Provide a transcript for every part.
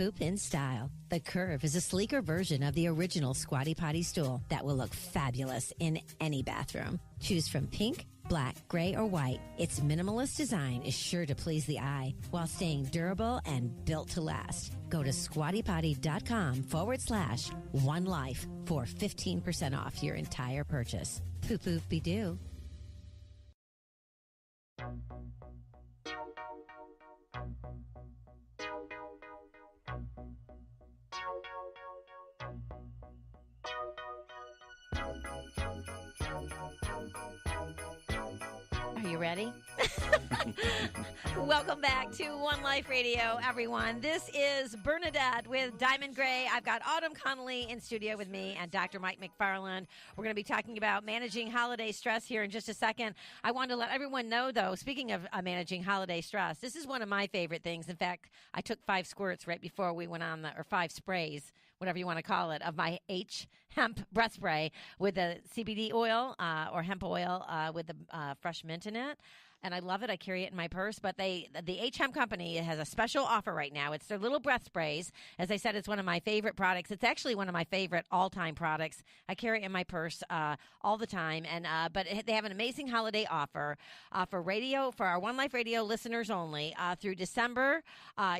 Poop in style. The Curve is a sleeker version of the original Squatty Potty stool that will look fabulous in any bathroom. Choose from pink, black, gray, or white. Its minimalist design is sure to please the eye while staying durable and built to last. Go to squattypotty.com/onelife for 15% off your entire purchase. Poop poop be doo. Are you ready? Welcome back to One Life Radio, everyone. This is Bernadette with Diamond Gray. I've got Autumn Connolly in studio with me and Dr. Mike McFarland. We're going to be talking about managing holiday stress here in just a second. I want to let everyone know, though, speaking of managing holiday stress, this is one of my favorite things. In fact, I took 5 squirts right before we went on, or 5 sprays, whatever you want to call it, of my H hemp breath spray with the CBD oil or hemp oil with the fresh mint in it. And I love it. I carry it in my purse. But the H-Hemp Company has a special offer right now. It's their little breath sprays. As I said, it's one of my favorite products. It's actually one of my favorite all-time products. I carry it in my purse all the time. And but they have an amazing holiday offer for our One Life Radio listeners only. Through December,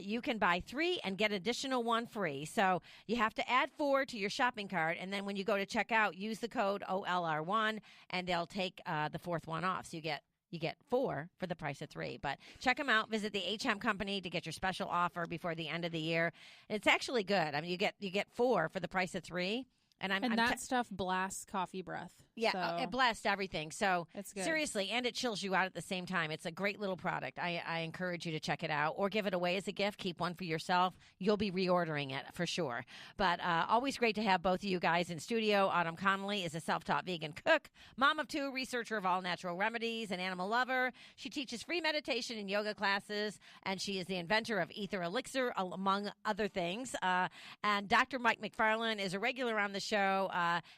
you can buy 3 and get additional 1 free. So you have to add 4 to your shopping cart. And then when you go to check out, use the code OLR1, and they'll take the 4th one off. So you get 4 for the price of 3. But check them out. Visit the H-Hemp Company to get your special offer before the end of the year. It's actually good. I mean, you get 4 for the price of 3. And that stuff blasts coffee breath. Yeah, so. It blasts everything. So it's good. Seriously, and it chills you out at the same time. It's a great little product. I encourage you to check it out or give it away as a gift. Keep one for yourself. You'll be reordering it for sure. But always great to have both of you guys in studio. Autumn Connolly is a self-taught vegan cook, mom of 2, researcher of all natural remedies, an animal lover. She teaches free meditation and yoga classes, and she is the inventor of Ether Elixir, among other things. And Dr. Mike McFarland is a regular on the show.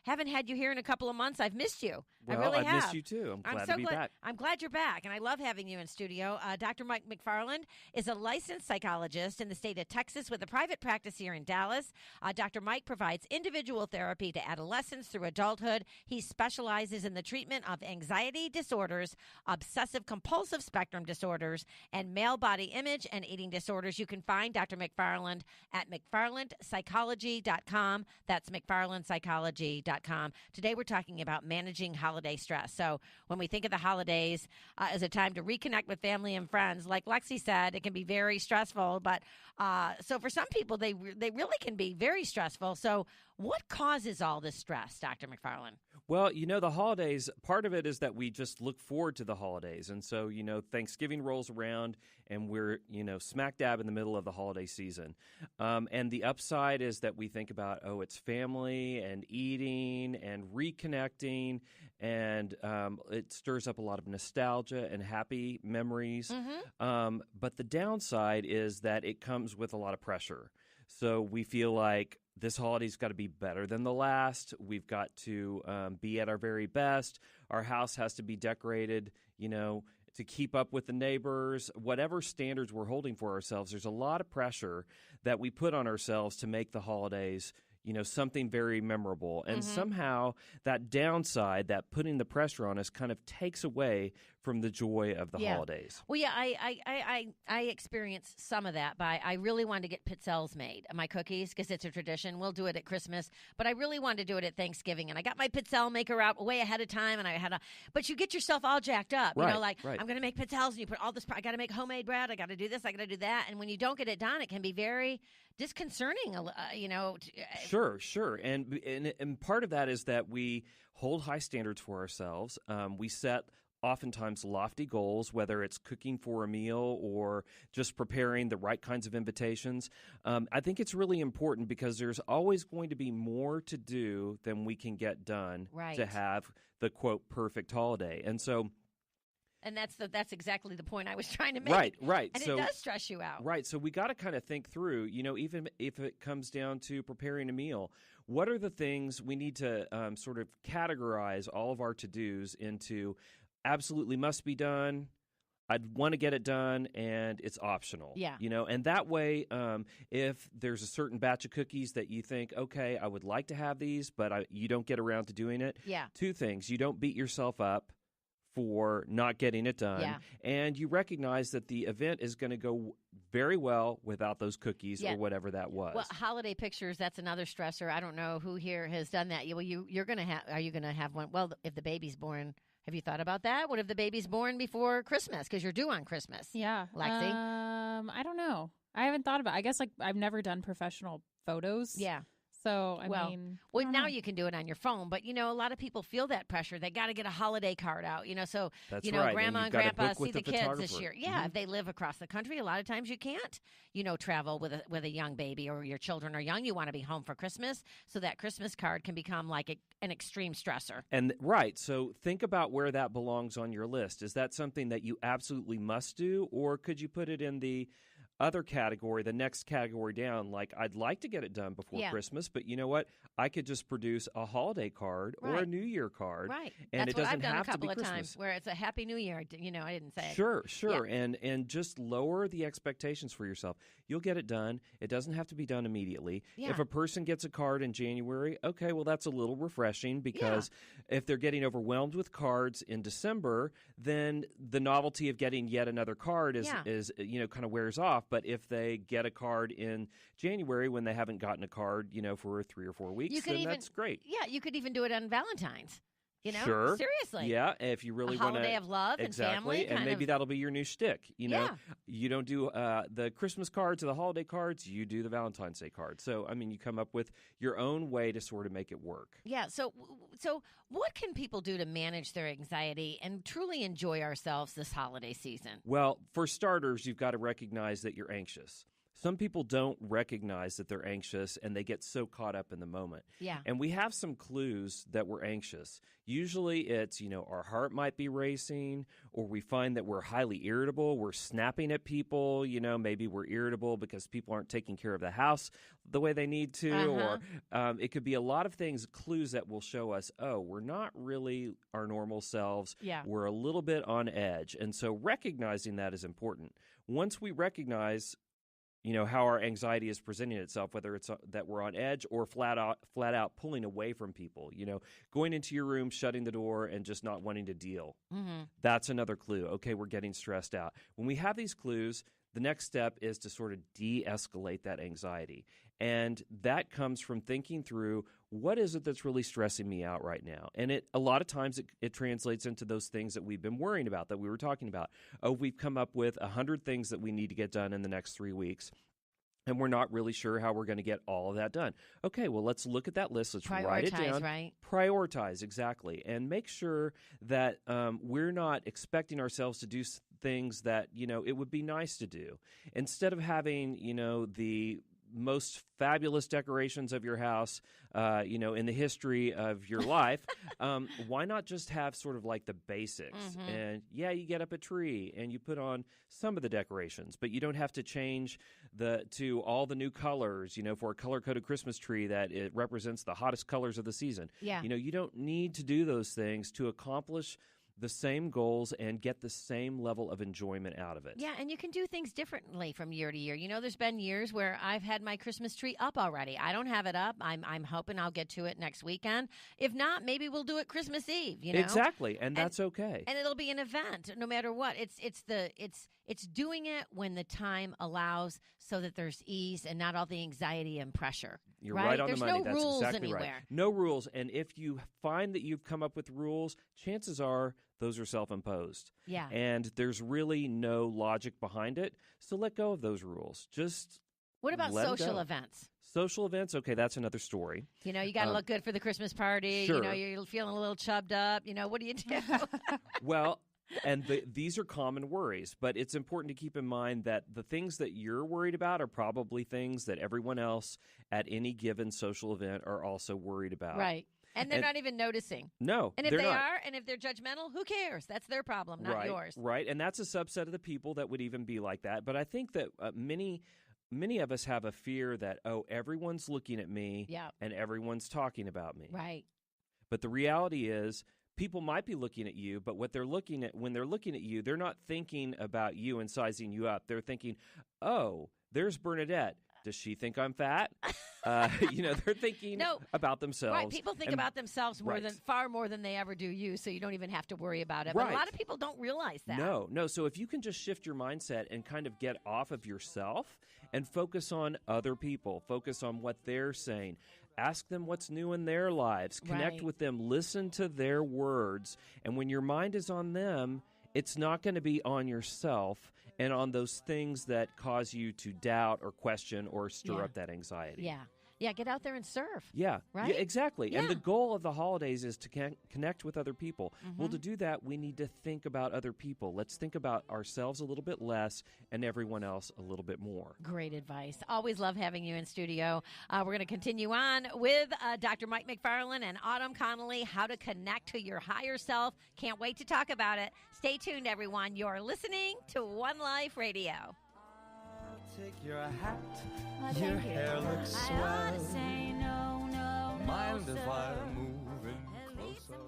Haven't had you here in a couple of months. I've missed you. Well, I really have. I've missed you too. I'm glad to be back. I'm glad you're back, and I love having you in studio. Dr. Mike McFarland is a licensed psychologist in the state of Texas with a private practice here in Dallas. Dr. Mike provides individual therapy to adolescents through adulthood. He specializes in the treatment of anxiety disorders, obsessive-compulsive spectrum disorders, and male body image and eating disorders. You can find Dr. McFarland at McFarlandPsychology.com. That's McFarlandPsychology.com. Today we're talking about managing holiday stress. So when we think of the holidays as a time to reconnect with family and friends, like Lexi said, it can be very stressful. But so for some people, they really can be very stressful. So what causes all this stress, Dr. McFarland? Well, the holidays, part of it is that we just look forward to the holidays. And so, Thanksgiving rolls around and we're, smack dab in the middle of the holiday season. And the upside is that we think about, it's family and eating and reconnecting. And it stirs up a lot of nostalgia and happy memories. Mm-hmm. But the downside is that it comes with a lot of pressure. So we feel like this holiday's got to be better than the last. We've got to be at our very best. Our house has to be decorated, to keep up with the neighbors. Whatever standards we're holding for ourselves, there's a lot of pressure that we put on ourselves to make the holidays something very memorable. And somehow that downside, that putting the pressure on us kind of takes away from the joy of the holidays. Well, yeah, I experienced some of that I really wanted to get pizzelles made, my cookies, because it's a tradition. We'll do it at Christmas, but I really wanted to do it at Thanksgiving. And I got my pizzelle maker out way ahead of time, and but you get yourself all jacked up. Right. I'm going to make pizzelles, and you put all this, I got to make homemade bread, I got to do this, I got to do that. And when you don't get it done, it can be very disconcerting, Sure. And part of that is that we hold high standards for ourselves. We set oftentimes lofty goals, whether it's cooking for a meal or just preparing the right kinds of invitations. I think it's really important because there's always going to be more to do than we can get done to have the, quote, perfect holiday. And so... And that's exactly the point I was trying to make. Right. And it does stress you out. Right. So we got to kind of think through, even if it comes down to preparing a meal, what are the things we need to sort of categorize all of our to-dos into absolutely must be done, I'd want to get it done, and it's optional. Yeah. And that way, if there's a certain batch of cookies that you think, okay, I would like to have these, but you don't get around to doing it. Yeah. Two things: you don't beat yourself up for not getting it done, and you recognize that the event is going to go very well without those cookies or whatever that was. Well, holiday pictures, that's another stressor. I don't know who here has done that. Well, you're going to have, are you going to have one? Well, if the baby's born, have you thought about that? What if the baby's born before Christmas? Because you're due on Christmas. Yeah. Lexi? I don't know. I haven't thought about it. I guess I've never done professional photos. Yeah. So, I mean. Well, now you can do it on your phone, but, a lot of people feel that pressure. They got to get a holiday card out, so, That's right. Grandma and Grandpa see the kids this photographer. year. Yeah, if they live across the country, a lot of times you can't, travel with a young baby or your children are young. You want to be home for Christmas, so that Christmas card can become like an extreme stressor. And right, so think about where that belongs on your list. Is that something that you absolutely must do, or could you put it in the other category, the next category down, like I'd like to get it done before Christmas, but you know what? I could just produce a holiday card or a New Year card. Right. And That's it what doesn't I've done have a couple to be of Christmas. times where it's a Happy New Year. I didn't say it. Sure. Yeah. And just lower the expectations for yourself. You'll get it done. It doesn't have to be done immediately. Yeah. If a person gets a card in January, okay, well, that's a little refreshing because if they're getting overwhelmed with cards in December, then the novelty of getting yet another card is kind of wears off. But if they get a card in January when they haven't gotten a card, for 3 or 4 weeks, that's great. Yeah, you could even do it on Valentine's. Sure. Seriously. Yeah, if you really want to. A holiday of love and family. And maybe that'll be your new shtick. You don't do the Christmas cards or the holiday cards. You do the Valentine's Day cards. So, you come up with your own way to sort of make it work. Yeah. So what can people do to manage their anxiety and truly enjoy ourselves this holiday season? Well, for starters, you've got to recognize that you're anxious. Some people don't recognize that they're anxious, and they get so caught up in the moment. Yeah. And we have some clues that we're anxious. Usually it's, our heart might be racing, or we find that we're highly irritable. We're snapping at people. Maybe we're irritable because people aren't taking care of the house the way they need to. Or it could be a lot of things, clues that will show us, we're not really our normal selves. Yeah. We're a little bit on edge. And so recognizing that is important. Once we recognize how our anxiety is presenting itself, whether it's that we're on edge or flat out pulling away from people, going into your room, shutting the door, and just not wanting to deal. Mm-hmm. That's another clue. Okay, we're getting stressed out. When we have these clues, the next step is to sort of de-escalate that anxiety. And that comes from thinking through, what is it that's really stressing me out right now? And a lot of times it translates into those things that we've been worrying about, that we were talking about. We've come up with 100 things that we need to get done in the next 3 weeks. And we're not really sure how we're going to get all of that done. Okay, well, let's look at that list. Let's write it down. Right? Prioritize, exactly. And make sure that we're not expecting ourselves to do things that, it would be nice to do. Instead of having, the most fabulous decorations of your house, in the history of your life, why not just have sort of like the basics? Mm-hmm. And you get up a tree and you put on some of the decorations, but you don't have to change to all the new colors, for a color-coded Christmas tree that it represents the hottest colors of the season. Yeah. You don't need to do those things to accomplish the same goals and get the same level of enjoyment out of it. Yeah, and you can do things differently from year to year. There's been years where I've had my Christmas tree up already. I don't have it up. I'm hoping I'll get to it next weekend. If not, maybe we'll do it Christmas Eve, Exactly, and that's okay. And it'll be an event no matter what. It's doing it when the time allows so that there's ease and not all the anxiety and pressure. You're right on There's the money. no That's rules exactly anywhere. right. No rules. And if you find that you've come up with rules, chances are those are self-imposed. Yeah. And there's really no logic behind it. So let go of those rules. Just What about let 'em social go. events? Social events, okay, that's another story. You got to look good for the Christmas party. Sure. You're feeling a little chubbed up. What do you do? Well, and these are common worries, but it's important to keep in mind that the things that you're worried about are probably things that everyone else at any given social event are also worried about. Right. And they're not even noticing. No, And if they're they not. are, and if they're judgmental, who cares? That's their problem, not yours. Right, and that's a subset of the people that would even be like that. But I think that many of us have a fear that, everyone's looking at me Yeah. and everyone's talking about me. Right. But the reality is people might be looking at you, but when they're looking at you, they're not thinking about you and sizing you up. They're thinking, oh, there's Bernadette. Does she think I'm fat? They're thinking about themselves. Right. People think about themselves far more than they ever do you, so you don't even have to worry about it. Right. But a lot of people don't realize that. No. So if you can just shift your mindset and kind of get off of yourself and focus on other people, focus on what they're saying, ask them what's new in their lives, connect with them, listen to their words, and when your mind is on them, it's not going to be on yourself and on those things that cause you to doubt or question or stir up that anxiety. Yeah, get out there and serve. Yeah, right? Yeah, exactly. Yeah. And the goal of the holidays is to connect with other people. Mm-hmm. Well, to do that, we need to think about other people. Let's think about ourselves a little bit less and everyone else a little bit more. Great advice. Always love having you in studio. We're going to continue on with Dr. Mike McFarland and Autumn Connolly, how to connect to your higher self. Can't wait to talk about it. Stay tuned, everyone. You're listening to One Life Radio. Take your hat, your hair looks swell. Mind if I move in closer?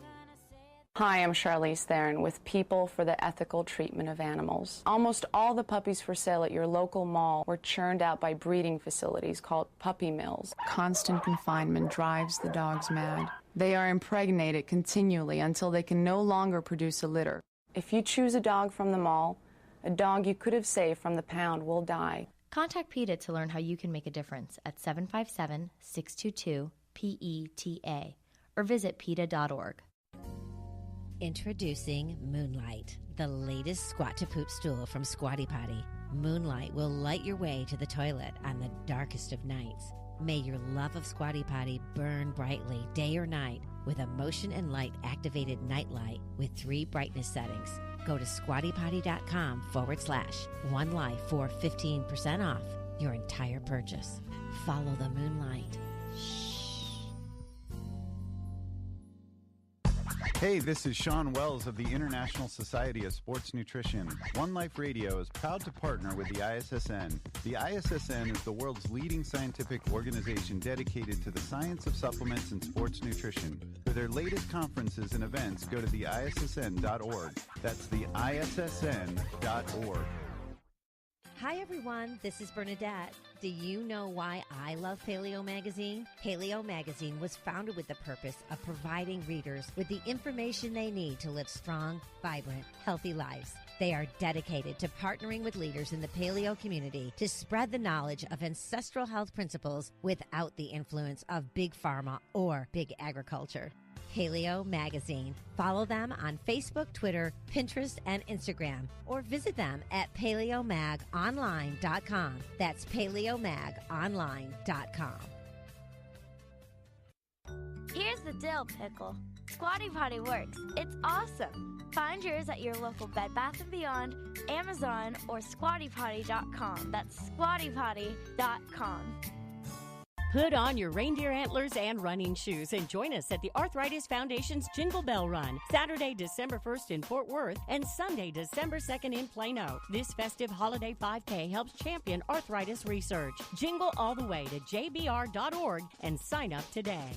Hi, I'm Charlize Theron with People for the Ethical Treatment of Animals. Almost all the puppies for sale at your local mall were churned out by breeding facilities called puppy mills. Constant confinement drives the dogs mad. They are impregnated continually until they can no longer produce a litter. If you choose a dog from the mall, a dog you could have saved from the pound will die. Contact PETA to learn how you can make a difference at 757-622-PETA or visit PETA.org. Introducing Moonlight, the latest squat to poop stool from Squatty Potty. Moonlight will light your way to the toilet on the darkest of nights. May your love of Squatty Potty burn brightly day or night with a motion and light activated night light with 3 brightness settings. Go to squattypotty.com/OneLife for 15% off your entire purchase. Follow the moonlight. Hey, this is Sean Wells of the International Society of Sports Nutrition. One Life Radio is proud to partner with the ISSN. The ISSN is the world's leading scientific organization dedicated to the science of supplements and sports nutrition. For their latest conferences and events, go to the ISSN.org. That's the ISSN.org. Hi, everyone. This is Bernadette. Do you know why I love Paleo Magazine? Paleo Magazine was founded with the purpose of providing readers with the information they need to live strong, vibrant, healthy lives. They are dedicated to partnering with leaders in the paleo community to spread the knowledge of ancestral health principles without the influence of big pharma or big agriculture. Paleo Magazine. Follow them on Facebook, Twitter, Pinterest, and Instagram, or visit them at paleomagonline.com. That's paleomagonline.com. Here's the dill pickle. Squatty Potty works. It's awesome. Find yours at your local Bed Bath & Beyond, Amazon, or squattypotty.com. That's squattypotty.com. Put on your reindeer antlers and running shoes and join us at the Arthritis Foundation's Jingle Bell Run, Saturday, December 1st in Fort Worth and Sunday, December 2nd in Plano. This festive holiday 5K helps champion arthritis research. Jingle all the way to jbr.org and sign up today.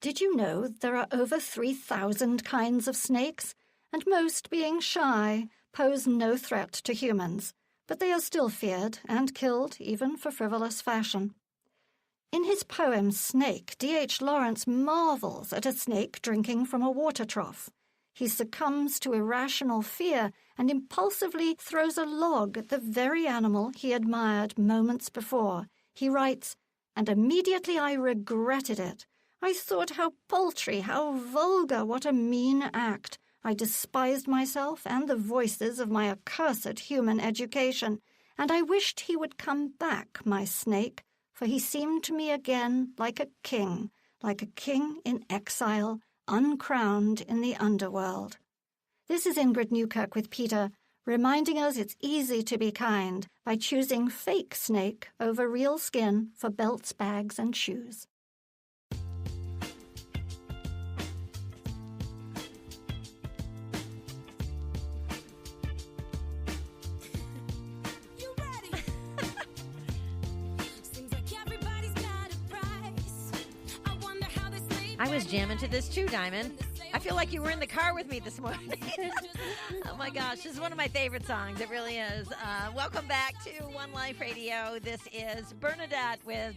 Did you know there are over 3,000 kinds of snakes? And most, being shy, pose no threat to humans, but they are still feared and killed even for frivolous fashion. In his poem Snake, D.H. Lawrence marvels at a snake drinking from a water trough. He succumbs to irrational fear and impulsively throws a log at the very animal he admired moments before. He writes, "And immediately I regretted it. I thought how paltry, how vulgar, what a mean act. I despised myself and the voices of my accursed human education, and I wished he would come back, my snake, for he seemed to me again like a king in exile, uncrowned in the underworld." This is Ingrid Newkirk with PETA, reminding us it's easy to be kind by choosing fake snake over real skin for belts, bags, and shoes. I was jamming to this too, Diamond. I feel like you were in the car with me this morning. Oh, my gosh. This is one of my favorite songs. It really is. Welcome back to One Life Radio. This is Bernadette with